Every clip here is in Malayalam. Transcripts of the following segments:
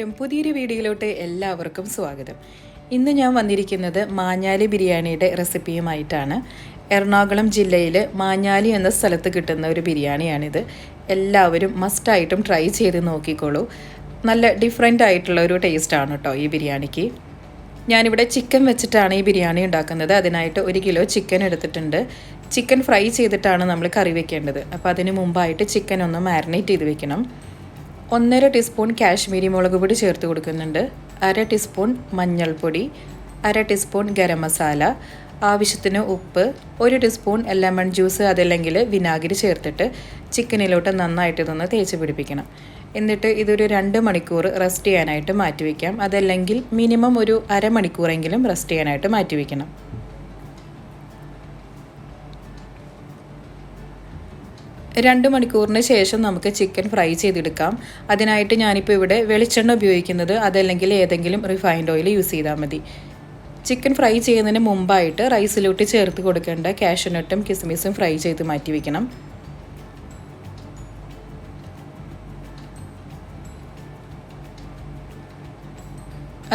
നമസ്കാരം, പുതിയൊരു വീഡിയോയിലോട്ട് എല്ലാവർക്കും സ്വാഗതം. ഇന്ന് ഞാൻ വന്നിരിക്കുന്നത് മാഞ്ഞാലി ബിരിയാണിയുടെ റെസിപ്പിയുമായിട്ടാണ്. എറണാകുളം ജില്ലയിൽ മാഞ്ഞാലി എന്ന സ്ഥലത്ത് കിട്ടുന്ന ഒരു ബിരിയാണിയാണിത്. എല്ലാവരും മസ്റ്റായിട്ടും ട്രൈ ചെയ്ത് നോക്കിക്കോളൂ. നല്ല ഡിഫറെൻ്റ് ആയിട്ടുള്ള ഒരു ടേസ്റ്റാണ് കേട്ടോ ഈ ബിരിയാണിക്ക്. ഞാനിവിടെ ചിക്കൻ വെച്ചിട്ടാണ് ഈ ബിരിയാണി ഉണ്ടാക്കുന്നത്. അതിനായിട്ട് 1 കിലോ ചിക്കൻ എടുത്തിട്ടുണ്ട്. ചിക്കൻ ഫ്രൈ ചെയ്തിട്ടാണ് നമ്മൾ കറി വെക്കേണ്ടത്. അപ്പോൾ അതിന് മുമ്പായിട്ട് ചിക്കൻ ഒന്ന് മാരിനേറ്റ് ചെയ്ത് വെക്കണം. 1.5 ടീസ്പൂൺ കാശ്മീരി മുളക് പൊടി ചേർത്ത് കൊടുക്കുന്നുണ്ട്. 1/2 ടീസ്പൂൺ മഞ്ഞൾപ്പൊടി, 1/2 ടീസ്പൂൺ ഗരം മസാല, ആവശ്യത്തിന് ഉപ്പ്, 1 ടീസ്പൂൺ ലെമൺ ജ്യൂസ് അതല്ലെങ്കിൽ വിനാഗിരി ചേർത്തിട്ട് ചിക്കനിലോട്ട് നന്നായിട്ട് ഇതൊന്ന് തേച്ച് പിടിപ്പിക്കണം. എന്നിട്ട് ഇതൊരു 2 മണിക്കൂർ റെസ്റ്റ് ചെയ്യാനായിട്ട് മാറ്റിവെക്കാം. അതല്ലെങ്കിൽ മിനിമം ഒരു അരമണിക്കൂറെങ്കിലും റെസ്റ്റ് ചെയ്യാനായിട്ട് മാറ്റിവെക്കണം. 2 മണിക്കൂറിന് ശേഷം നമുക്ക് ചിക്കൻ ഫ്രൈ ചെയ്തെടുക്കാം. അതിനായിട്ട് ഞാനിപ്പോൾ ഇവിടെ വെളിച്ചെണ്ണ ഉപയോഗിക്കുന്നത്, അതല്ലെങ്കിൽ ഏതെങ്കിലും റിഫൈൻഡ് ഓയിൽ യൂസ് ചെയ്താൽ മതി. ചിക്കൻ ഫ്രൈ ചെയ്യുന്നതിന് മുമ്പായിട്ട് റൈസിലോട്ട് ചേർത്ത് കൊടുക്കേണ്ട കാഷ്യൂനട്ടും കിസ്മിസും ഫ്രൈ ചെയ്ത് മാറ്റി വയ്ക്കണം.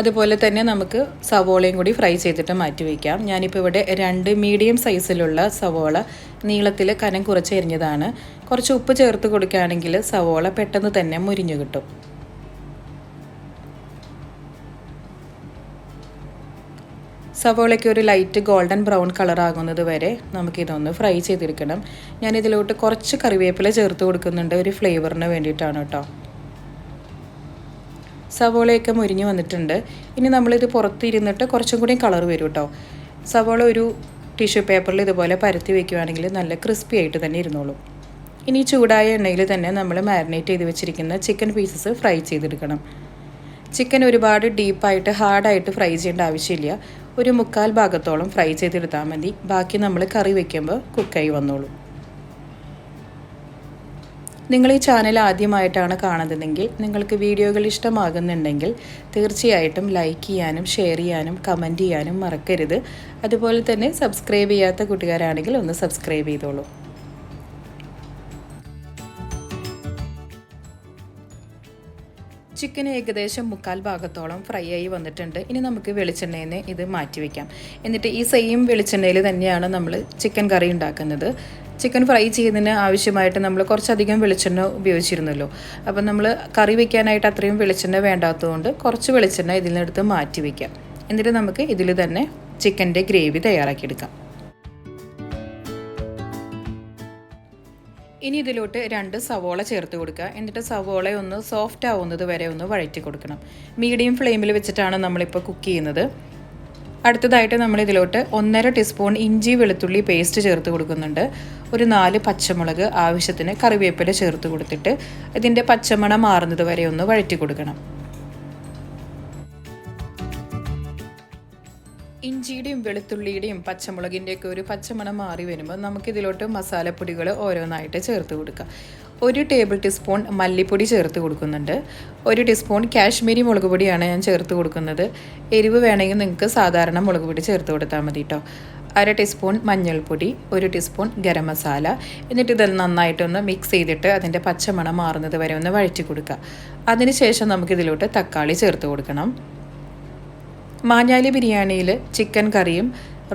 അതുപോലെ തന്നെ നമുക്ക് സവോളയും കൂടി ഫ്രൈ ചെയ്തിട്ട് മാറ്റി വയ്ക്കാം. ഞാനിപ്പോൾ ഇവിടെ 2 മീഡിയം സൈസിലുള്ള സവോള നീളത്തിൽ കനം കുറച്ച് എരിഞ്ഞതാണ്. കുറച്ച് ഉപ്പ് ചേർത്ത് കൊടുക്കുകയാണെങ്കിൽ സവോള പെട്ടെന്ന് തന്നെ മുരിഞ്ഞു കിട്ടും. സവോളയ്ക്ക് ഒരു ലൈറ്റ് ഗോൾഡൻ ബ്രൗൺ കളർ ആകുന്നത് വരെ നമുക്കിതൊന്ന് ഫ്രൈ ചെയ്തെടുക്കണം. ഞാനിതിലോട്ട് കുറച്ച് കറിവേപ്പില ചേർത്ത് കൊടുക്കുന്നുണ്ട്, ഒരു ഫ്ലേവറിന് വേണ്ടിയിട്ടാണ് കേട്ടോ. സവോളയൊക്കെ മുരിഞ്ഞ് വന്നിട്ടുണ്ട്. ഇനി നമ്മളിത് പുറത്തിരുന്നിട്ട് കുറച്ചും കൂടി കളർ വരും കേട്ടോ. സവോള ഒരു ടിഷ്യൂ പേപ്പറിൽ ഇതുപോലെ പരത്തി വയ്ക്കുകയാണെങ്കിൽ നല്ല ക്രിസ്പി ആയിട്ട് തന്നെ ഇരുന്നോളും. ഇനി ചൂടായ എണ്ണയിൽ തന്നെ നമ്മൾ മാരിനേറ്റ് ചെയ്ത് വെച്ചിരിക്കുന്ന ചിക്കൻ പീസസ് ഫ്രൈ ചെയ്തെടുക്കണം. ചിക്കൻ ഒരുപാട് ഡീപ്പായിട്ട് ഹാർഡായിട്ട് ഫ്രൈ ചെയ്യേണ്ട ആവശ്യമില്ല. ഒരു 1/4 ഭാഗത്തോളം ഫ്രൈ ചെയ്തെടുത്താൽ മതി. ബാക്കി നമ്മൾ കറി വയ്ക്കുമ്പോൾ കുക്കായി വന്നോളൂ. നിങ്ങൾ ഈ ചാനൽ ആദ്യമായിട്ടാണ് കാണുന്നതെങ്കിൽ, നിങ്ങൾക്ക് വീഡിയോകൾ ഇഷ്ടമാകുന്നുണ്ടെങ്കിൽ തീർച്ചയായിട്ടും ലൈക്ക് ചെയ്യാനും ഷെയർ ചെയ്യാനും കമൻറ്റ് ചെയ്യാനും മറക്കരുത്. അതുപോലെ തന്നെ സബ്സ്ക്രൈബ് ചെയ്യാത്ത കൂട്ടുകാരാണെങ്കിൽ ഒന്ന് സബ്സ്ക്രൈബ് ചെയ്തോളൂ. ചിക്കൻ ഏകദേശം 1/4 ഭാഗത്തോളം ഫ്രൈ ആയി വന്നിട്ടുണ്ട്. ഇനി നമുക്ക് വെളിച്ചെണ്ണയിൽ നിന്ന് ഇത് മാറ്റി വയ്ക്കാം. എന്നിട്ട് ഈ സെയിം വെളിച്ചെണ്ണയിൽ തന്നെയാണ് നമ്മൾ ചിക്കൻ കറി ഉണ്ടാക്കുന്നത്. ചിക്കൻ ഫ്രൈ ചെയ്യുന്നതിന് ആവശ്യമായിട്ട് നമ്മൾ കുറച്ചധികം വെളിച്ചെണ്ണ ഉപയോഗിച്ചിരുന്നല്ലോ. അപ്പം നമ്മൾ കറി വയ്ക്കാനായിട്ട് അത്രയും വെളിച്ചെണ്ണ വേണ്ടാത്തതുകൊണ്ട് കുറച്ച് വെളിച്ചെണ്ണ ഇതിൽ നിന്നെടുത്ത് മാറ്റി വയ്ക്കാം. എന്നിട്ട് നമുക്ക് ഇതിൽ തന്നെ ചിക്കൻ്റെ ഗ്രേവി തയ്യാറാക്കിയെടുക്കാം. ഇനി ഇതിലോട്ട് 2 സവോള ചേർത്ത് കൊടുക്കുക. എന്നിട്ട് സവോള ഒന്ന് സോഫ്റ്റ് ആവുന്നത് വരെ ഒന്ന് വഴറ്റി കൊടുക്കണം. മീഡിയം ഫ്ലെയിമിൽ വെച്ചിട്ടാണ് നമ്മളിപ്പോൾ കുക്ക് ചെയ്യുന്നത്. അടുത്തതായിട്ട് നമ്മൾ ഇതിലോട്ട് 1.5 ടീസ്പൂൺ ഇഞ്ചി വെളുത്തുള്ളി പേസ്റ്റ് ചേർത്ത് കൊടുക്കുന്നുണ്ട്. ഒരു 4 പച്ചമുളക്, ആവശ്യത്തിന് കറിവേപ്പില ചേർത്ത് കൊടുത്തിട്ട് ഇതിൻ്റെ പച്ചമണം മാറുന്നത് വരെ ഒന്ന് വഴറ്റി കൊടുക്കണം. ഇഞ്ചിയുടെയും വെളുത്തുള്ളിയുടെയും പച്ചമുളകിൻ്റെയൊക്കെ ഒരു പച്ചമണം മാറി വരുമ്പോൾ നമുക്കിതിലോട്ട് മസാലപ്പൊടികൾ ഓരോന്നായിട്ട് ചേർത്ത് കൊടുക്കാം. 1 ടേബിൾ ടീസ്പൂൺ മല്ലിപ്പൊടി ചേർത്ത് കൊടുക്കുന്നുണ്ട്. 1 ടീസ്പൂൺ കാശ്മീരി മുളക് പൊടിയാണ് ഞാൻ ചേർത്ത് കൊടുക്കുന്നത്. എരിവ് വേണമെങ്കിൽ നിങ്ങൾക്ക് സാധാരണ മുളക് പൊടി ചേർത്ത് കൊടുത്താൽ മതി കേട്ടോ. 1/2 ടീസ്പൂൺ മഞ്ഞൾപ്പൊടി, 1 ടീസ്പൂൺ ഗരം മസാല. എന്നിട്ട് ഇത് നന്നായിട്ടൊന്ന് മിക്സ് ചെയ്തിട്ട് അതിൻ്റെ പച്ചമണം മാറുന്നത് വരെ ഒന്ന് വഴറ്റി കൊടുക്കുക. അതിനുശേഷം നമുക്കിതിലോട്ട് തക്കാളി ചേർത്ത് കൊടുക്കണം. മാഞ്ഞാലി ബിരിയാണിയിൽ ചിക്കൻ കറിയും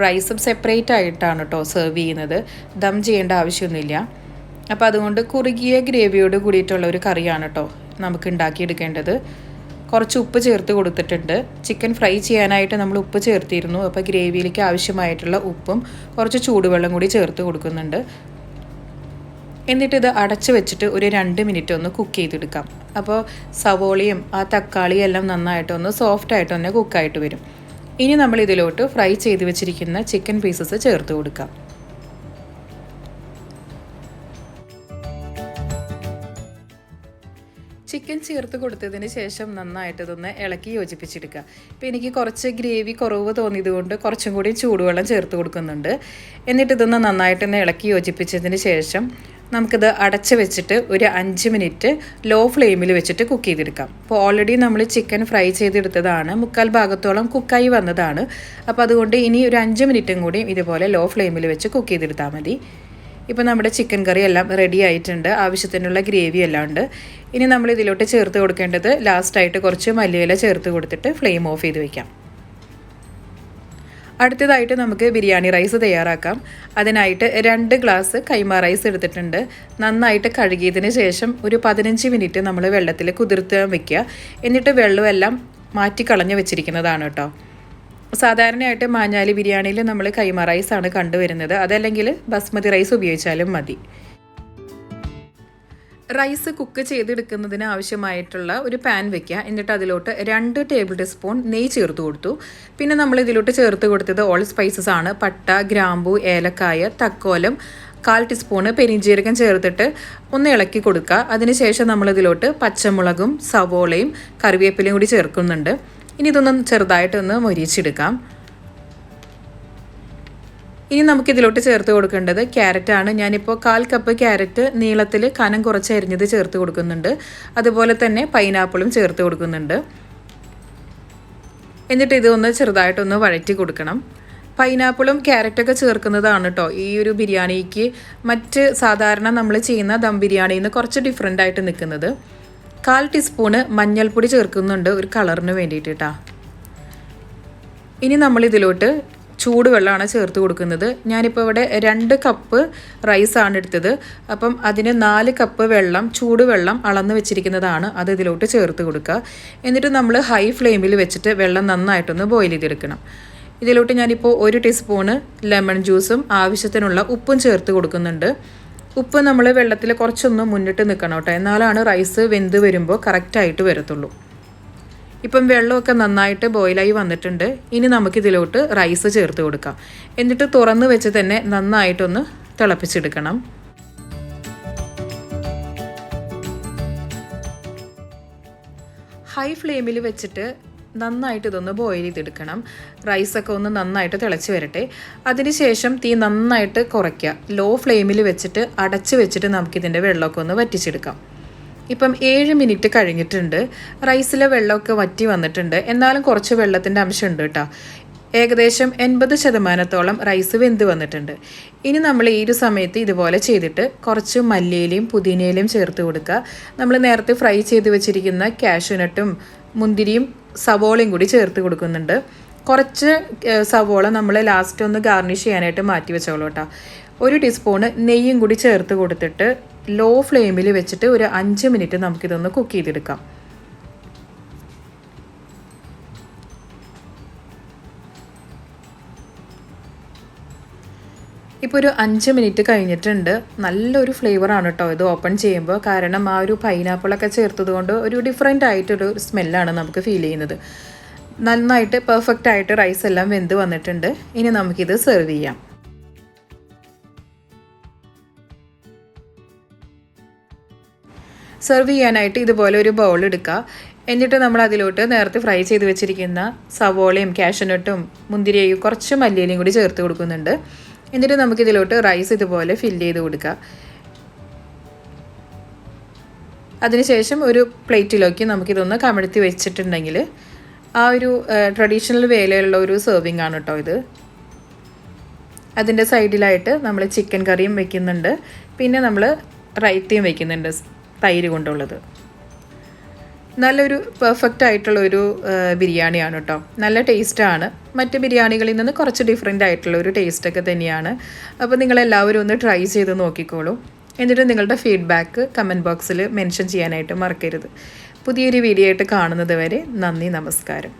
റൈസും സെപ്പറേറ്റ് ആയിട്ടാണ് കേട്ടോ സെർവ് ചെയ്യുന്നത്. ദം ചെയ്യേണ്ട ആവശ്യമൊന്നുമില്ല. അപ്പോൾ അതുകൊണ്ട് കുറുകിയ ഗ്രേവിയോട് കൂടിയിട്ടുള്ള ഒരു കറിയാണ് കേട്ടോ നമുക്ക് ഉണ്ടാക്കിയെടുക്കേണ്ടത്. കുറച്ച് ഉപ്പ് ചേർത്ത് കൊടുത്തിട്ടുണ്ട്. ചിക്കൻ ഫ്രൈ ചെയ്യാനായിട്ട് നമ്മൾ ഉപ്പ് ചേർത്തിരുന്നു. അപ്പോൾ ഗ്രേവിയിലേക്ക് ആവശ്യമായിട്ടുള്ള ഉപ്പും കുറച്ച് ചൂടുവെള്ളം കൂടി ചേർത്ത് കൊടുക്കുന്നുണ്ട്. എന്നിട്ടിത് അടച്ച് വെച്ചിട്ട് ഒരു 2 മിനിറ്റ് ഒന്ന് കുക്ക് ചെയ്തെടുക്കാം. അപ്പോൾ സവോളയും ആ തക്കാളിയും എല്ലാം നന്നായിട്ടൊന്ന് സോഫ്റ്റായിട്ട് തന്നെ കുക്കായിട്ട് വരും. ഇനി നമ്മൾ ഇതിലോട്ട് ഫ്രൈ ചെയ്ത് വെച്ചിരിക്കുന്ന ചിക്കൻ പീസസ് ചേർത്ത് കൊടുക്കാം. ചിക്കൻ ചേർത്ത് കൊടുത്തതിന് ശേഷം നന്നായിട്ട് ഇതൊന്ന് ഇളക്കി യോജിപ്പിച്ചെടുക്കുക. ഇപ്പോൾ എനിക്ക് കുറച്ച് ഗ്രേവി കുറവ് തോന്നിയത് കൊണ്ട് കുറച്ചും കൂടി ചൂടുവെള്ളം ചേർത്ത് കൊടുക്കുന്നുണ്ട്. എന്നിട്ട് ഇതൊന്ന് നന്നായിട്ടൊന്ന് ഇളക്കി യോജിപ്പിച്ചതിന് ശേഷം നമുക്കിത് അടച്ച് വെച്ചിട്ട് ഒരു 5 മിനിറ്റ് ലോ ഫ്ലെയിമിൽ വെച്ചിട്ട് കുക്ക് ചെയ്തെടുക്കാം. അപ്പോൾ ഓൾറെഡി നമ്മൾ ചിക്കൻ ഫ്രൈ ചെയ്തെടുത്തതാണ്, 1/4 ഭാഗത്തോളം കുക്കായി വന്നതാണ്. അപ്പോൾ അതുകൊണ്ട് ഇനി ഒരു 5 മിനിറ്റും കൂടി ഇതുപോലെ ലോ ഫ്ലെയിമിൽ വെച്ച് കുക്ക് ചെയ്തെടുത്താൽ മതി. ഇപ്പോൾ നമ്മുടെ ചിക്കൻ കറി എല്ലാം റെഡി ആയിട്ടുണ്ട്. ആവശ്യത്തിനുള്ള ഗ്രേവി എല്ലാം ഉണ്ട്. ഇനി നമ്മൾ ഇതിലോട്ട് ചേർത്ത് കൊടുക്കേണ്ടത് ലാസ്റ്റായിട്ട് കുറച്ച് മല്ലിയില ചേർത്ത് കൊടുത്തിട്ട് ഫ്ലെയിം ഓഫ് ചെയ്ത് വയ്ക്കാം. അടുത്തതായിട്ട് നമുക്ക് ബിരിയാണി റൈസ് തയ്യാറാക്കാം. അതിനായിട്ട് 2 ഗ്ലാസ് കൈമ റൈസ് എടുത്തിട്ടുണ്ട്. നന്നായിട്ട് കഴുകിയതിന് ശേഷം ഒരു 15 മിനിറ്റ് നമ്മൾ വെള്ളത്തിൽ കുതിർത്ത് വെക്കുക. എന്നിട്ട് വെള്ളമെല്ലാം മാറ്റി കളഞ്ഞ് വെച്ചിരിക്കുന്നതാണ് കേട്ടോ. സാധാരണയായിട്ട് മാഞ്ഞാലി ബിരിയാണിയിൽ നമ്മൾ കൈമ റൈസാണ് കണ്ടുവരുന്നത്. അതല്ലെങ്കിൽ ബസ്മതി റൈസ് ഉപയോഗിച്ചാലും മതി. റൈസ് കുക്ക് ചെയ്തെടുക്കുന്നതിന് ആവശ്യമായിട്ടുള്ള ഒരു പാൻ വെക്കുക. എന്നിട്ട് അതിലോട്ട് 2 ടേബിൾ സ്പൂൺ നെയ്യ് ചേർത്ത് കൊടുത്തു. പിന്നെ നമ്മൾ ഇതിലോട്ട് ചേർത്ത് കൊടുത്തത് ഓൾ സ്പൈസസ് ആണ്. പട്ട, ഗ്രാമ്പു, ഏലക്കായ, തക്കോലം, 1/4 ടീസ്പൂണ് പെരിഞ്ജീരകം ചേർത്തിട്ട് ഒന്ന് ഇളക്കി കൊടുക്കുക. അതിനുശേഷം നമ്മളിതിലോട്ട് പച്ചമുളകും സവോളയും കറിവേപ്പിലയും കൂടി ചേർക്കുന്നുണ്ട്. ഇനി ഇതൊന്നും ചെറുതായിട്ടൊന്ന് മൊരിച്ചെടുക്കാം. ഇനി നമുക്കിതിലോട്ട് ചേർത്ത് കൊടുക്കേണ്ടത് ക്യാരറ്റാണ്. ഞാനിപ്പോൾ 1/4 കപ്പ് ക്യാരറ്റ് നീളത്തിൽ കനം കുറച്ച് അരിഞ്ഞത് ചേർത്ത് കൊടുക്കുന്നുണ്ട്. അതുപോലെ തന്നെ പൈനാപ്പിളും ചേർത്ത് കൊടുക്കുന്നുണ്ട്. എന്നിട്ട് ഇതൊന്ന് ചെറുതായിട്ടൊന്ന് വഴറ്റി കൊടുക്കണം. പൈനാപ്പിളും ക്യാരറ്റൊക്കെ ചേർക്കുന്നതാണ് കേട്ടോ ഈ ഒരു ബിരിയാണിക്ക് മറ്റ് സാധാരണ നമ്മൾ ചെയ്യുന്ന ദം ബിരിയാണിയിൽ നിന്ന് കുറച്ച് ഡിഫറെൻ്റ് ആയിട്ട് നിൽക്കുന്നത്. 1/4 ടീസ്പൂണ് മഞ്ഞൾപ്പൊടി ചേർക്കുന്നുണ്ട് ഒരു കളറിന് വേണ്ടിയിട്ട് കേട്ടോ. ഇനി നമ്മളിതിലോട്ട് ചൂടുവെള്ളമാണ് ചേർത്ത് കൊടുക്കുന്നത്. ഞാനിപ്പോൾ ഇവിടെ 2 കപ്പ് റൈസാണ് എടുത്തത്. അപ്പം അതിന് 4 കപ്പ് വെള്ളം ചൂടുവെള്ളം അളന്ന് വെച്ചിരിക്കുന്നതാണ്. അത് ഇതിലോട്ട് ചേർത്ത് കൊടുക്കുക. എന്നിട്ട് നമ്മൾ ഹൈ ഫ്ലെയിമിൽ വെച്ചിട്ട് വെള്ളം നന്നായിട്ടൊന്ന് ബോയിൽ ചെയ്തെടുക്കണം. ഇതിലോട്ട് ഞാനിപ്പോൾ 1 ടീസ്പൂണ് ലെമൺ ജ്യൂസും ആവശ്യത്തിനുള്ള ഉപ്പും ചേർത്ത് കൊടുക്കുന്നുണ്ട്. ഉപ്പ് നമ്മൾ വെള്ളത്തിൽ കുറച്ചൊന്ന് മുന്നിട്ട് നിൽക്കണം കേട്ടോ. എന്നാലാണ് റൈസ് വെന്ത് വരുമ്പോൾ കറക്റ്റായിട്ട് വരത്തുള്ളൂ. ഇപ്പം വെള്ളമൊക്കെ നന്നായിട്ട് ബോയിലായി വന്നിട്ടുണ്ട്. ഇനി നമുക്കിതിലോട്ട് റൈസ് ചേർത്ത് കൊടുക്കാം. എന്നിട്ട് തുറന്ന് വെച്ച് തന്നെ നന്നായിട്ടൊന്ന് തിളപ്പിച്ചെടുക്കണം. ഹൈ ഫ്ലെയിമിൽ വെച്ചിട്ട് നന്നായിട്ട് ഇതൊന്ന് ബോയിൽ ചെയ്തെടുക്കണം. റൈസൊക്കെ ഒന്ന് നന്നായിട്ട് തിളച്ച് വരട്ടെ. അതിനുശേഷം തീ നന്നായിട്ട് കുറയ്ക്കുക. ലോ ഫ്ലെയിമിൽ വെച്ചിട്ട് അടച്ച് വെച്ചിട്ട് നമുക്കിതിൻ്റെ വെള്ളമൊക്കെ ഒന്ന് വറ്റിച്ചെടുക്കാം. ഇപ്പം 7 മിനിറ്റ് കഴിഞ്ഞിട്ടുണ്ട്. റൈസിലെ വെള്ളമൊക്കെ വറ്റി വന്നിട്ടുണ്ട്. എന്നാലും കുറച്ച് വെള്ളത്തിൻ്റെ അംശമുണ്ട് കേട്ടോ. ഏകദേശം 80% റൈസ് വെന്ത് വന്നിട്ടുണ്ട്. ഇനി നമ്മൾ ഈ ഒരു സമയത്ത് ഇതുപോലെ ചെയ്തിട്ട് കുറച്ച് മല്ലിയിലയും പുതിനയിലയും ചേർത്ത് കൊടുക്കുക. നമ്മൾ നേരത്തെ ഫ്രൈ ചെയ്ത് വെച്ചിരിക്കുന്ന കാഷ്യൂനട്ടും മുന്തിരിയും സവോളയും കൂടി ചേർത്ത് കൊടുക്കുന്നുണ്ട്. കുറച്ച് സവോള നമ്മൾ ലാസ്റ്റ് ഒന്ന് ഗാർണിഷ് ചെയ്യാനായിട്ട് മാറ്റി വെച്ചോളൂ കേട്ടോ. 1 ടീസ്പൂണ് നെയ്യും കൂടി ചേർത്ത് കൊടുത്തിട്ട് ലോ ഫ്ലെയിമിൽ വെച്ചിട്ട് ഒരു 5 മിനിറ്റ് നമുക്കിതൊന്ന് കുക്ക് ചെയ്തെടുക്കാം. ഇപ്പോൾ ഒരു 5 മിനിറ്റ് കഴിഞ്ഞിട്ടുണ്ട്. നല്ലൊരു ഫ്ലേവറാണ് കേട്ടോ ഇത് ഓപ്പൺ ചെയ്യുമ്പോൾ. കാരണം ആ ഒരു പൈനാപ്പിളൊക്കെ ചേർത്തത് കൊണ്ട് ഒരു ഡിഫറെൻ്റ് ആയിട്ടൊരു സ്മെല്ലാണ് നമുക്ക് ഫീൽ ചെയ്യുന്നത്. നന്നായിട്ട് പെർഫെക്റ്റ് ആയിട്ട് റൈസ് എല്ലാം വെന്ത് വന്നിട്ടുണ്ട്. ഇനി നമുക്കിത് സെർവ് ചെയ്യാം. സെർവ് ചെയ്യാനായിട്ട് ഇതുപോലെ ഒരു ബൗൾ എടുക്കുക. എന്നിട്ട് നമ്മൾ അതിലോട്ട് നേരത്തെ ഫ്രൈ ചെയ്ത് വെച്ചിരിക്കുന്ന സവോളയും കാഷ്യൂനട്ടും മുന്തിരിയും കുറച്ച് മല്ലിയിലയും കൂടി ചേർത്ത് കൊടുക്കുന്നുണ്ട്. എന്നിട്ട് നമുക്കിതിലോട്ട് റൈസ് ഇതുപോലെ ഫില്ല് ചെയ്ത് കൊടുക്കുക. അതിനുശേഷം ഒരു പ്ലേറ്റിലേക്ക് നമുക്കിതൊന്ന് കമഴ്ത്തി വെച്ചിട്ടുണ്ടെങ്കിൽ ആ ഒരു ട്രഡീഷണൽ വേലയുള്ള ഒരു സെർവിങ് ആണ് കേട്ടോ ഇത്. അതിൻ്റെ സൈഡിലായിട്ട് നമ്മൾ ചിക്കൻ കറിയും വെക്കുന്നുണ്ട്. പിന്നെ നമ്മൾ റൈത്തയും വെക്കുന്നുണ്ട് തൈര് കൊണ്ടുള്ളത്. നല്ലൊരു പെർഫെക്റ്റ് ആയിട്ടുള്ളൊരു ബിരിയാണിയാണ് കേട്ടോ. നല്ല ടേസ്റ്റാണ്. മറ്റ് ബിരിയാണികളിൽ നിന്ന് കുറച്ച് ഡിഫറെൻ്റ് ആയിട്ടുള്ള ഒരു ടേസ്റ്റൊക്കെ തന്നെയാണ്. അപ്പോൾ നിങ്ങളെല്ലാവരും ഒന്ന് ട്രൈ ചെയ്ത് നോക്കിക്കോളൂ. എന്നിട്ട് നിങ്ങളുടെ ഫീഡ്ബാക്ക് കമൻറ്റ് ബോക്സിൽ മെൻഷൻ ചെയ്യാനായിട്ട് മറക്കരുത്. പുതിയൊരു വീഡിയോ ആയിട്ട് കാണുന്നത് വരെ നന്ദി, നമസ്കാരം.